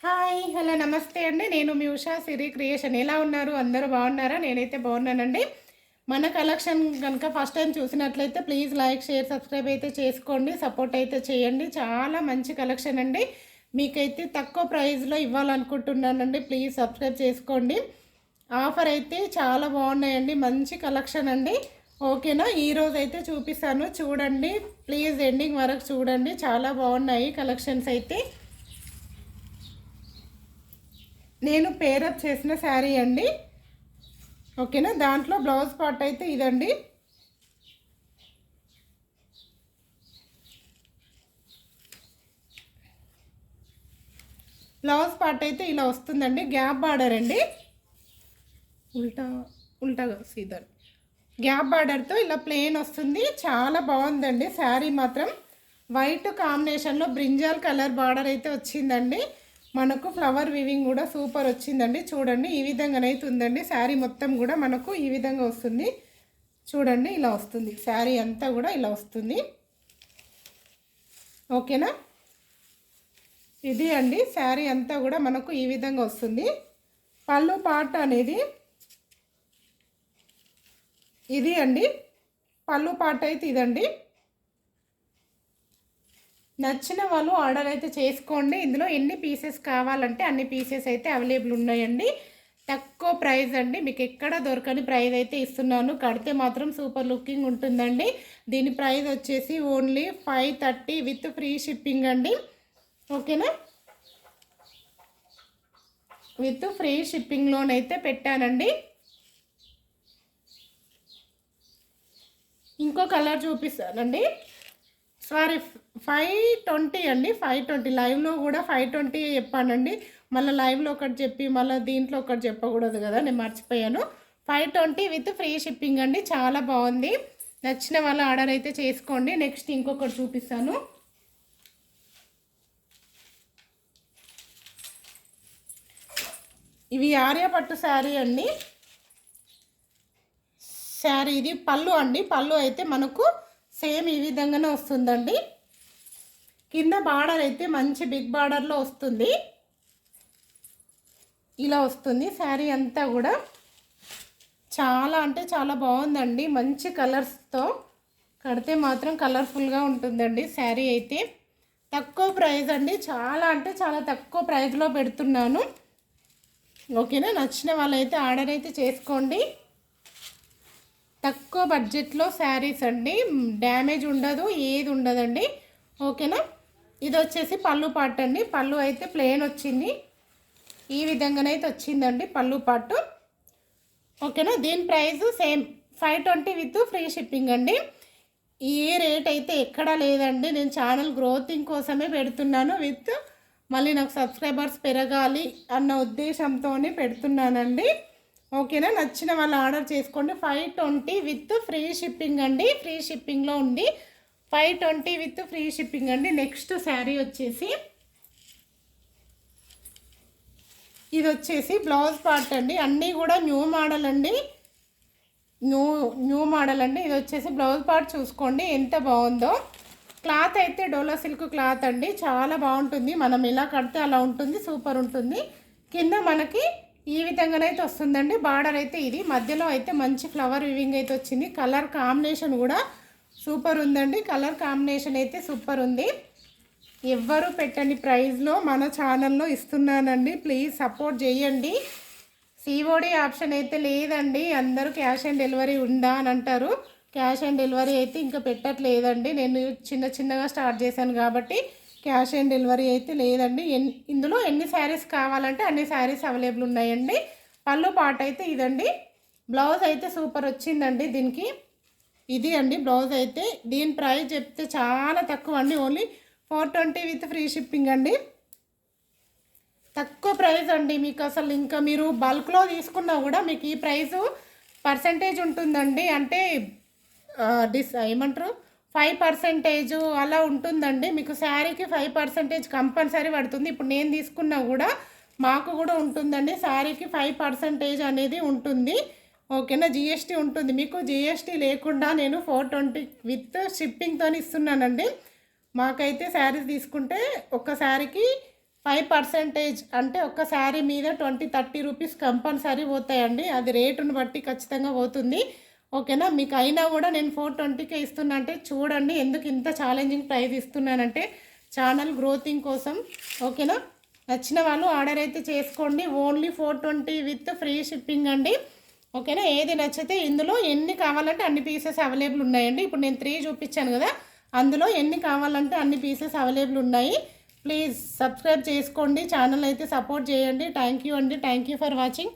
Hi hello నమస్తే అండి. నేను మీ ఉషా సిరి క్రియేషన్. ఎలా ఉన్నారు? అందరూ బాగున్నారా? నేనైతే బాగున్నానండి. మన కలెక్షన్ కనుక ఫస్ట్ టైం చూసినట్లయితే ప్లీజ్ లైక్ షేర్ సబ్స్క్రైబ్ అయితే చేసుకోండి, సపోర్ట్ అయితే చేయండి. చాలా మంచి కలెక్షన్ అండి. మీకైతే తక్కువ ప్రైస్లో ఇవ్వాలనుకుంటున్నానండి. ప్లీజ్ సబ్స్క్రైబ్ చేసుకోండి. ఆఫర్ అయితే చాలా బాగున్నాయండి. మంచి కలెక్షన్ అండి. ఓకేనా? ఈరోజు అయితే చూపిస్తాను, చూడండి. ప్లీజ్ ఎండింగ్ వరకు చూడండి. చాలా బాగున్నాయి కలెక్షన్స్ అయితే. నేను పేరప్ చేసిన శారీ అండి. ఓకేనా? దాంట్లో బ్లౌజ్ పార్ట్ అయితే ఇదండి. బ్లౌజ్ పార్ట్ అయితే ఇలా వస్తుందండి. గ్యాప్ బార్డర్ అండి. ఉల్టా ఉల్టాగా సీదర్ గ్యాప్ బార్డర్తో ఇలా ప్లెయిన్ వస్తుంది. చాలా బాగుందండి శారీ మాత్రం. వైట్ కాంబినేషన్లో బ్రింజాల్ కలర్ బార్డర్ అయితే వచ్చిందండి. మనకు ఫ్లవర్ వీవింగ్ కూడా సూపర్ వచ్చిందండి. చూడండి, ఈ విధంగానైతే ఉందండి. శారీ మొత్తం కూడా మనకు ఈ విధంగా వస్తుంది. చూడండి, ఇలా వస్తుంది. శారీ అంతా కూడా ఇలా వస్తుంది. ఓకేనా? ఇది అండి శారీ అంతా కూడా మనకు ఈ విధంగా వస్తుంది. పళ్ళు పార్ట్ అనేది ఇది అండి. పళ్ళు పార్ట్ అయితే ఇదండి. నచ్చిన వాళ్ళు ఆర్డర్ అయితే చేసుకోండి. ఇందులో ఎన్ని పీసెస్ కావాలంటే అన్ని పీసెస్ అయితే అవైలబుల్ ఉన్నాయండి. తక్కువ ప్రైస్ అండి. మీకు ఎక్కడ దొరకని ప్రైస్ అయితే ఇస్తున్నాను. కడితే మాత్రం సూపర్ లుకింగ్ ఉంటుందండి. దీని ప్రైస్ వచ్చేసి ఓన్లీ 530 విత్ ఫ్రీ షిప్పింగ్ అండి. ఓకేనా? విత్ ఫ్రీ షిప్పింగ్లోనైతే పెట్టానండి. ఇంకో కలర్ చూపిస్తానండి. సారీ, 520 అండి. 520 లైవ్లో కూడా 520 చెప్పానండి. మళ్ళీ లైవ్లో ఒకటి చెప్పి మళ్ళీ దీంట్లో ఒకటి చెప్పకూడదు కదా, నేను మర్చిపోయాను. 520 విత్ ఫ్రీ షిప్పింగ్ అండి. చాలా బాగుంది. నచ్చిన వాళ్ళ ఆర్డర్ అయితే చేసుకోండి. నెక్స్ట్ ఇంకొకటి చూపిస్తాను. ఇవి ఆర్యపట్టు శారీ అండి. శారీ ఇది పళ్ళు అండి. పళ్ళు అయితే మనకు సేమ్ ఈ విధంగానే వస్తుందండి. కింద బార్డర్ అయితే మంచి బిగ్ బార్డర్లో వస్తుంది. ఇలా వస్తుంది శారీ అంతా కూడా. చాలా అంటే చాలా బాగుందండి. మంచి కలర్స్తో కడితే మాత్రం కలర్ఫుల్గా ఉంటుందండి శారీ అయితే. తక్కువ ప్రైస్ అండి. చాలా అంటే చాలా తక్కువ ప్రైస్లో పెడుతున్నాను. ఓకేనా? నచ్చిన వాళ్ళైతే ఆర్డర్ అయితే చేసుకోండి. తక్కువ బడ్జెట్లో శారీస్ అండి. డ్యామేజ్ ఉండదు, ఏది ఉండదండి. ఓకేనా? ఇది వచ్చేసి పళ్ళు పార్ట్ అండి. పళ్ళు అయితే ప్లెయిన్ వచ్చింది. ఈ విధంగానైతే వచ్చిందండి పళ్ళు పార్ట్. ఓకేనా? దీని price same 520 with free shipping అండి. ఈ రేట్ అయితే ఎక్కడా లేదండి. నేను ఛానల్ గ్రోతింగ్ కోసమే పెడుతున్నాను. విత్ మళ్ళీ నాకు సబ్స్క్రైబర్స్ పెరగాలి అన్న ఉద్దేశంతోనే పెడుతున్నానండి. ఓకేనా? నచ్చిన వాళ్ళు ఆర్డర్ చేసుకోండి. 520 విత్ ఫ్రీ షిప్పింగ్ అండి. ఫ్రీ షిప్పింగ్లో ఉంది. 520 విత్ ఫ్రీ షిప్పింగ్ అండి. నెక్స్ట్ శారీ వచ్చేసి ఇది వచ్చేసి బ్లౌజ్ పార్ట్ అండి. అన్నీ కూడా న్యూ మోడల్ అండి. న్యూ మోడల్ అండి. ఇది వచ్చేసి బ్లౌజ్ పార్ట్ చూసుకోండి ఎంత బాగుందో. క్లాత్ అయితే డోలా సిల్క్ క్లాత్ అండి. చాలా బాగుంటుంది. మనం ఎలా కడితే అలా ఉంటుంది. సూపర్ ఉంటుంది. కింద మనకి ఈ విధంగానైతే వస్తుందండి. బార్డర్ అయితే ఇది మధ్యలో అయితే మంచి ఫ్లవర్ వివింగ్ అయితే వచ్చింది. కలర్ కాంబినేషన్ కూడా సూపర్ ఉందండి. కలర్ కాంబినేషన్ అయితే సూపర్ ఉంది. ఎవ్వరు పెట్టని ప్రైస్లో మన ఛానల్లో ఇస్తున్నానండి. ప్లీజ్ సపోర్ట్ చేయండి. సిఓడి ఆప్షన్ అయితే లేదండి. అందరూ క్యాష్ ఆన్ డెలివరీ ఉందా అని అంటారు. క్యాష్ ఆన్ డెలివరీ అయితే ఇంకా పెట్టట్లేదండి. నేను చిన్నగా స్టార్ట్ చేశాను కాబట్టి క్యాష్ ఆన్ డెలివరీ అయితే లేదండి. ఇందులో ఎన్ని శారీస్ కావాలంటే అన్ని శారీస్ అవైలబుల్ ఉన్నాయండి. పళ్ళు పార్ట్ అయితే ఇదండి. బ్లౌజ్ అయితే సూపర్ వచ్చిందండి దీనికి. ఇది అండి బ్లౌజ్ అయితే. దీని ప్రైస్ చెప్తే చాలా తక్కువ అండి. ఓన్లీ 420 విత్ ఫ్రీ షిప్పింగ్ అండి. తక్కువ ప్రైస్ అండి. మీకు అసలు ఇంకా మీరు బల్క్లో తీసుకున్నా కూడా మీకు ఈ ప్రైసు పర్సంటేజ్ ఉంటుందండి. అంటే ఏమంటారు 5% అలా ఉంటుందండి. మీకు శారీకి 5% కంపల్సరీ పడుతుంది. ఇప్పుడు నేను తీసుకున్నా కూడా మాకు కూడా ఉంటుందండి. శారీకి 5% అనేది ఉంటుంది. ఓకేనా? జిఎస్టీ ఉంటుంది. మీకు జిఎస్టీ లేకుండా నేను 420 విత్ షిప్పింగ్తో ఇస్తున్నానండి. మాకైతే శారీస్ తీసుకుంటే ఒక శారీకి 5% అంటే ఒక్క శారీ మీద 20-30 రూపీస్ కంపల్సరీ పోతాయండి. అది రేటును బట్టి ఖచ్చితంగా పోతుంది. ఓకేనా, మీకు అయినా కూడా నేను 420కే ఇస్తున్నా అంటే చూడండి ఎందుకు ఇంత ఛాలెంజింగ్ ప్రైస్ ఇస్తున్నానంటే ఛానల్ గ్రోతింగ్ కోసం. ఓకేనా, నచ్చిన వాళ్ళు ఆర్డర్ అయితే చేసుకోండి. ఓన్లీ 420 విత్ ఫ్రీ షిప్పింగ్ అండి. ఓకేనా, ఏది నచ్చితే ఇందులో ఎన్ని కావాలంటే అన్ని పీసెస్ అవైలబుల్ ఉన్నాయండి. ఇప్పుడు నేను 3 చూపించాను కదా, అందులో ఎన్ని కావాలంటే అన్ని పీసెస్ అవైలబుల్ ఉన్నాయి. ప్లీజ్ సబ్స్క్రైబ్ చేసుకోండి, ఛానల్ అయితే సపోర్ట్ చేయండి. థ్యాంక్ యూ అండి, థ్యాంక్ యూ ఫర్ వాచింగ్.